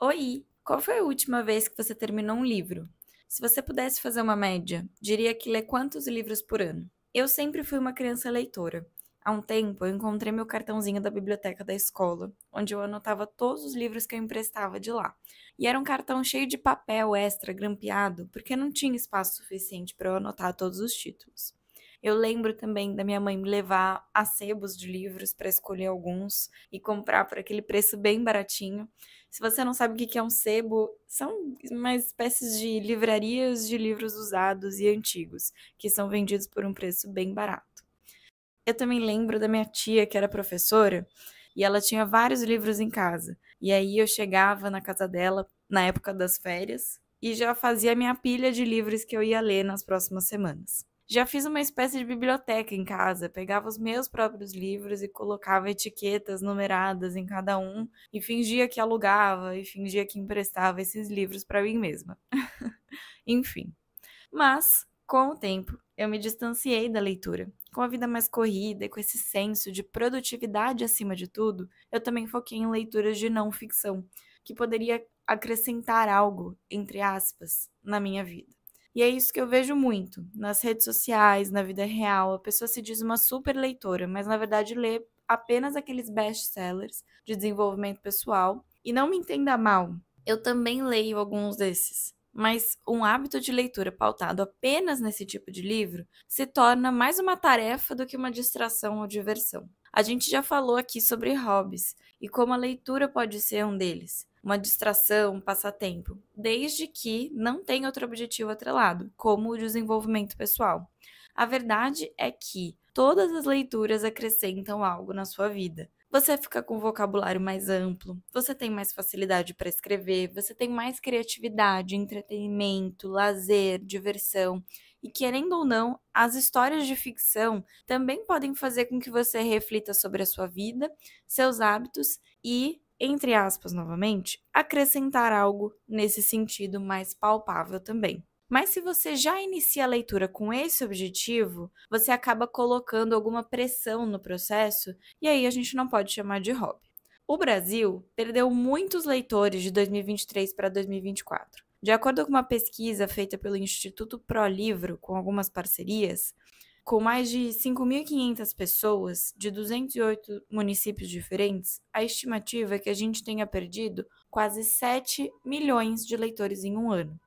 Oi! Qual foi a última vez que você terminou um livro? Se você pudesse fazer uma média, diria que lê quantos livros por ano? Eu sempre fui uma criança leitora. Há um tempo, eu encontrei meu cartãozinho da biblioteca da escola, onde eu anotava todos os livros que eu emprestava de lá. E era um cartão cheio de papel extra grampeado, porque não tinha espaço suficiente para eu anotar todos os títulos. Eu lembro também da minha mãe me levar a sebos de livros para escolher alguns e comprar por aquele preço bem baratinho. Se você não sabe o que é um sebo, são umas espécies de livrarias de livros usados e antigos, que são vendidos por um preço bem barato. Eu também lembro da minha tia, que era professora, e ela tinha vários livros em casa. E aí eu chegava na casa dela na época das férias e já fazia a minha pilha de livros que eu ia ler nas próximas semanas. Já fiz uma espécie de biblioteca em casa, pegava os meus próprios livros e colocava etiquetas numeradas em cada um e fingia que alugava e fingia que emprestava esses livros para mim mesma. Enfim, mas, com o tempo, eu me distanciei da leitura. Com a vida mais corrida e com esse senso de produtividade acima de tudo, eu também foquei em leituras de não ficção, que poderia acrescentar algo, entre aspas, na minha vida. E é isso que eu vejo muito nas redes sociais, na vida real. A pessoa se diz uma super leitora, mas na verdade lê apenas aqueles best-sellers de desenvolvimento pessoal. E não me entenda mal, eu também leio alguns desses. Mas um hábito de leitura pautado apenas nesse tipo de livro se torna mais uma tarefa do que uma distração ou diversão. A gente já falou aqui sobre hobbies e como a leitura pode ser um deles, uma distração, um passatempo, desde que não tenha outro objetivo atrelado, como o desenvolvimento pessoal. A verdade é que todas as leituras acrescentam algo na sua vida. Você fica com um vocabulário mais amplo, você tem mais facilidade para escrever, você tem mais criatividade, entretenimento, lazer, diversão. E querendo ou não, as histórias de ficção também podem fazer com que você reflita sobre a sua vida, seus hábitos e, entre aspas novamente, acrescentar algo nesse sentido mais palpável também. Mas se você já inicia a leitura com esse objetivo, você acaba colocando alguma pressão no processo e aí a gente não pode chamar de hobby. O Brasil perdeu muitos leitores de 2023 para 2024. De acordo com uma pesquisa feita pelo Instituto ProLivro, com algumas parcerias, com mais de 5.500 pessoas de 208 municípios diferentes, a estimativa é que a gente tenha perdido quase 7 milhões de leitores em um ano,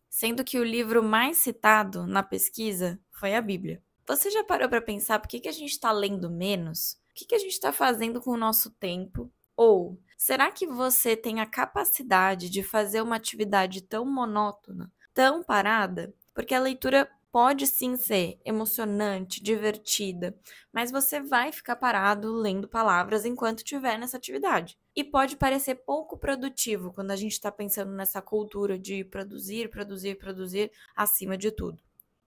sendo que o livro mais citado na pesquisa foi a Bíblia. Você já parou para pensar por que a gente está lendo menos? O que a gente está fazendo com o nosso tempo? Ou será que você tem a capacidade de fazer uma atividade tão monótona, tão parada? Porque a leitura pode sim ser emocionante, divertida, mas você vai ficar parado lendo palavras enquanto estiver nessa atividade. E pode parecer pouco produtivo quando a gente está pensando nessa cultura de produzir, produzir, produzir acima de tudo.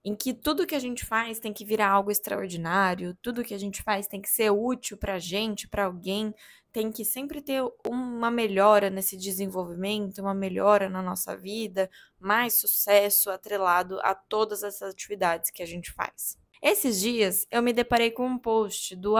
Em que tudo que a gente faz tem que virar algo extraordinário, tudo que a gente faz tem que ser útil para a gente, para alguém, tem que sempre ter uma melhora nesse desenvolvimento, uma melhora na nossa vida, mais sucesso atrelado a todas essas atividades que a gente faz. Esses dias eu me deparei com um post do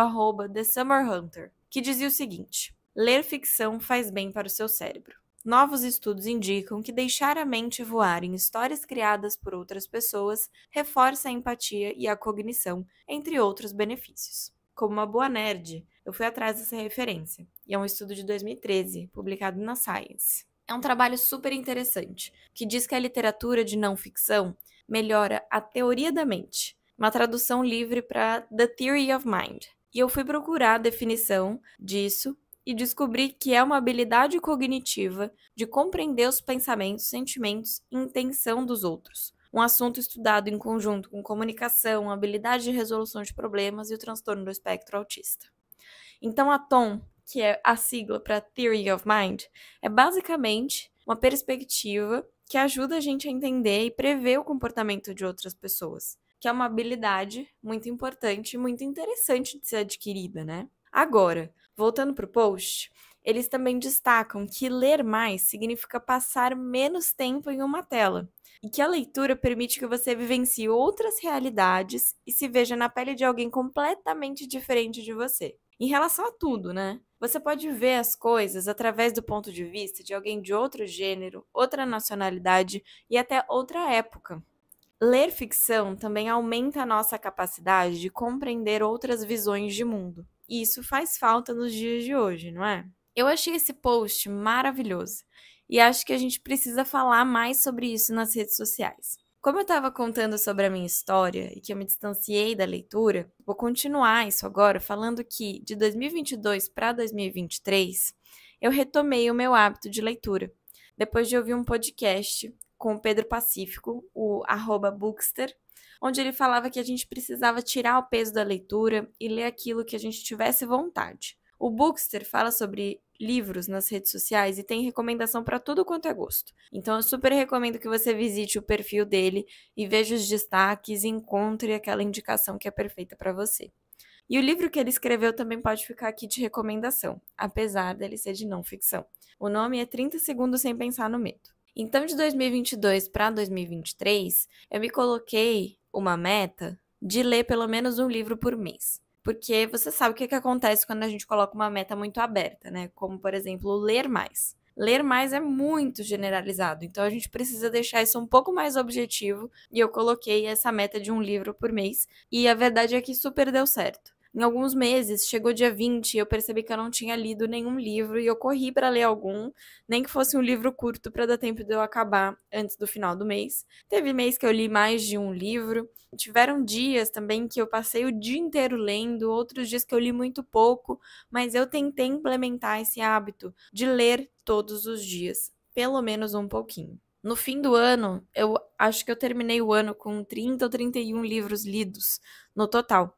@TheSummerHunter, que dizia o seguinte: ler ficção faz bem para o seu cérebro. Novos estudos indicam que deixar a mente voar em histórias criadas por outras pessoas reforça a empatia e a cognição, entre outros benefícios. Como uma boa nerd, eu fui atrás dessa referência, e é um estudo de 2013, publicado na Science. É um trabalho super interessante, que diz que a literatura de não ficção melhora a teoria da mente, uma tradução livre para The Theory of Mind. E eu fui procurar a definição disso e descobri que é uma habilidade cognitiva de compreender os pensamentos, sentimentos e intenção dos outros. Um assunto estudado em conjunto com comunicação, habilidade de resolução de problemas e o transtorno do espectro autista. Então, a TOM, que é a sigla para Theory of Mind, é basicamente uma perspectiva que ajuda a gente a entender e prever o comportamento de outras pessoas, que é uma habilidade muito importante e muito interessante de ser adquirida, né? Agora, voltando para o post, eles também destacam que ler mais significa passar menos tempo em uma tela, e que a leitura permite que você vivencie outras realidades e se veja na pele de alguém completamente diferente de você. Em relação a tudo, né? Você pode ver as coisas através do ponto de vista de alguém de outro gênero, outra nacionalidade e até outra época. Ler ficção também aumenta a nossa capacidade de compreender outras visões de mundo. E isso faz falta nos dias de hoje, não é? Eu achei esse post maravilhoso e acho que a gente precisa falar mais sobre isso nas redes sociais. Como eu estava contando sobre a minha história e que eu me distanciei da leitura, vou continuar isso agora falando que de 2022 para 2023 eu retomei o meu hábito de leitura, depois de ouvir um podcast com o Pedro Pacífico, o @bookster, onde ele falava que a gente precisava tirar o peso da leitura e ler aquilo que a gente tivesse vontade. O Bookster fala sobre livros nas redes sociais e tem recomendação para tudo quanto é gosto. Então eu super recomendo que você visite o perfil dele e veja os destaques e encontre aquela indicação que é perfeita para você. E o livro que ele escreveu também pode ficar aqui de recomendação, apesar dele ser de não ficção. O nome é 30 Segundos Sem Pensar no Medo. Então, de 2022 para 2023, eu me coloquei uma meta de ler pelo menos um livro por mês. Porque você sabe o que acontece quando a gente coloca uma meta muito aberta, né? Como, por exemplo, ler mais. Ler mais é muito generalizado, então a gente precisa deixar isso um pouco mais objetivo e eu coloquei essa meta de um livro por mês e a verdade é que super deu certo. Em alguns meses, chegou dia 20 e eu percebi que eu não tinha lido nenhum livro e eu corri para ler algum, nem que fosse um livro curto para dar tempo de eu acabar antes do final do mês. Teve mês que eu li mais de um livro. Tiveram dias também que eu passei o dia inteiro lendo, outros dias que eu li muito pouco, mas eu tentei implementar esse hábito de ler todos os dias, pelo menos um pouquinho. No fim do ano, eu acho que eu terminei o ano com 30 ou 31 livros lidos no total.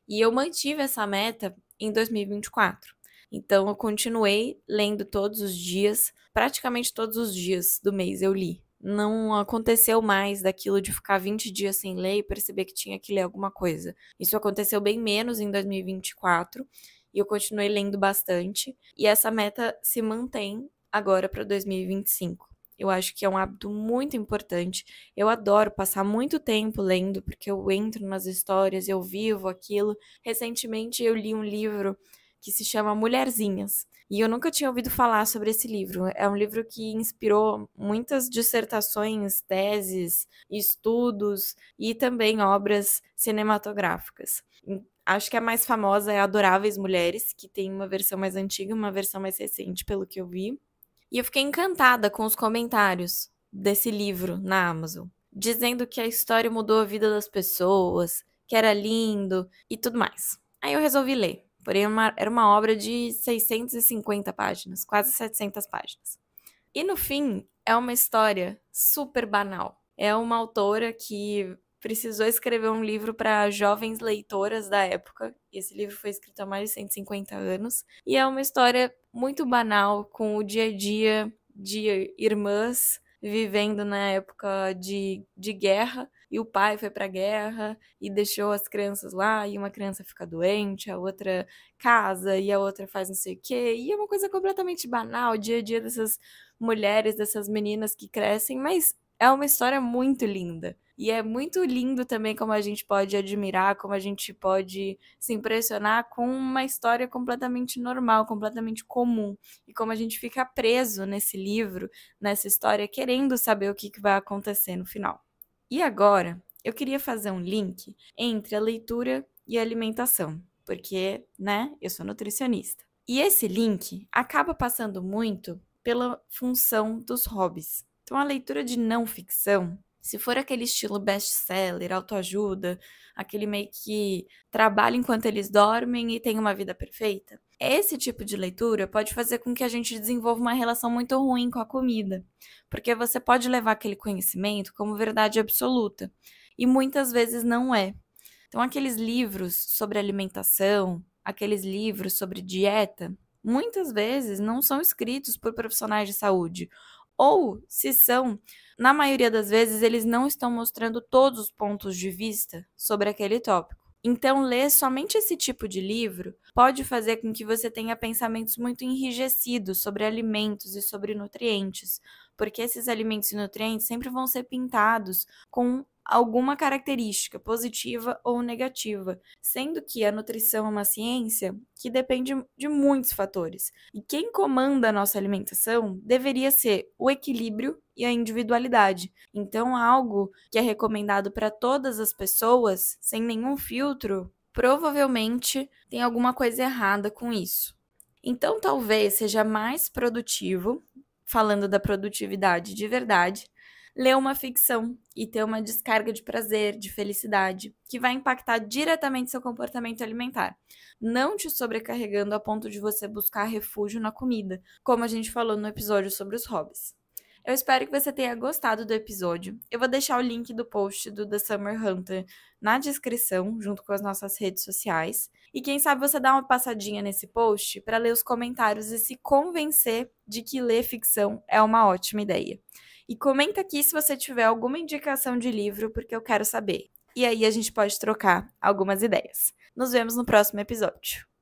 E eu mantive essa meta em 2024. Então, eu continuei lendo todos os dias, praticamente todos os dias do mês eu li. Não aconteceu mais daquilo de ficar 20 dias sem ler e perceber que tinha que ler alguma coisa. Isso aconteceu bem menos em 2024 e eu continuei lendo bastante. E essa meta se mantém agora para 2025. Eu acho que é um hábito muito importante. Eu adoro passar muito tempo lendo, porque eu entro nas histórias, eu vivo aquilo. Recentemente eu li um livro que se chama Mulherzinhas, e eu nunca tinha ouvido falar sobre esse livro. É um livro que inspirou muitas dissertações, teses, estudos e também obras cinematográficas. Acho que a mais famosa é Adoráveis Mulheres, que tem uma versão mais antiga e uma versão mais recente, pelo que eu vi. E eu fiquei encantada com os comentários desse livro na Amazon, dizendo que a história mudou a vida das pessoas, que era lindo e tudo mais. Aí eu resolvi ler, porém era uma obra de 650 páginas, quase 700 páginas. E no fim, é uma história super banal. É uma autora que precisou escrever um livro para jovens leitoras da época. E esse livro foi escrito há mais de 150 anos. E é uma história muito banal, com o dia a dia de irmãs vivendo na época de guerra. E o pai foi para a guerra e deixou as crianças lá. E uma criança fica doente, a outra casa e a outra faz não sei o quê. E é uma coisa completamente banal, o dia a dia dessas mulheres, dessas meninas que crescem. Mas é uma história muito linda. E é muito lindo também como a gente pode admirar, como a gente pode se impressionar com uma história completamente normal, completamente comum. E como a gente fica preso nesse livro, nessa história, querendo saber o que vai acontecer no final. E agora, eu queria fazer um link entre a leitura e a alimentação, porque, né, eu sou nutricionista. E esse link acaba passando muito pela função dos hobbies. Então, a leitura de não ficção, se for aquele estilo best-seller, autoajuda, aquele meio que trabalha enquanto eles dormem e tem uma vida perfeita, esse tipo de leitura pode fazer com que a gente desenvolva uma relação muito ruim com a comida, porque você pode levar aquele conhecimento como verdade absoluta, e muitas vezes não é. Então, aqueles livros sobre alimentação, aqueles livros sobre dieta, muitas vezes não são escritos por profissionais de saúde, ou, se são, na maioria das vezes eles não estão mostrando todos os pontos de vista sobre aquele tópico. Então, ler somente esse tipo de livro pode fazer com que você tenha pensamentos muito enrijecidos sobre alimentos e sobre nutrientes, porque esses alimentos e nutrientes sempre vão ser pintados com alguma característica positiva ou negativa, sendo que a nutrição é uma ciência que depende de muitos fatores. E quem comanda a nossa alimentação deveria ser o equilíbrio e a individualidade. Então, algo que é recomendado para todas as pessoas, sem nenhum filtro, provavelmente tem alguma coisa errada com isso. Então, talvez seja mais produtivo, falando da produtividade de verdade, ler uma ficção e ter uma descarga de prazer, de felicidade, que vai impactar diretamente seu comportamento alimentar, não te sobrecarregando a ponto de você buscar refúgio na comida, como a gente falou no episódio sobre os hobbies. Eu espero que você tenha gostado do episódio. Eu vou deixar o link do post do The Summer Hunter na descrição, junto com as nossas redes sociais. E quem sabe você dá uma passadinha nesse post para ler os comentários e se convencer de que ler ficção é uma ótima ideia. E comenta aqui se você tiver alguma indicação de livro, porque eu quero saber. E aí a gente pode trocar algumas ideias. Nos vemos no próximo episódio.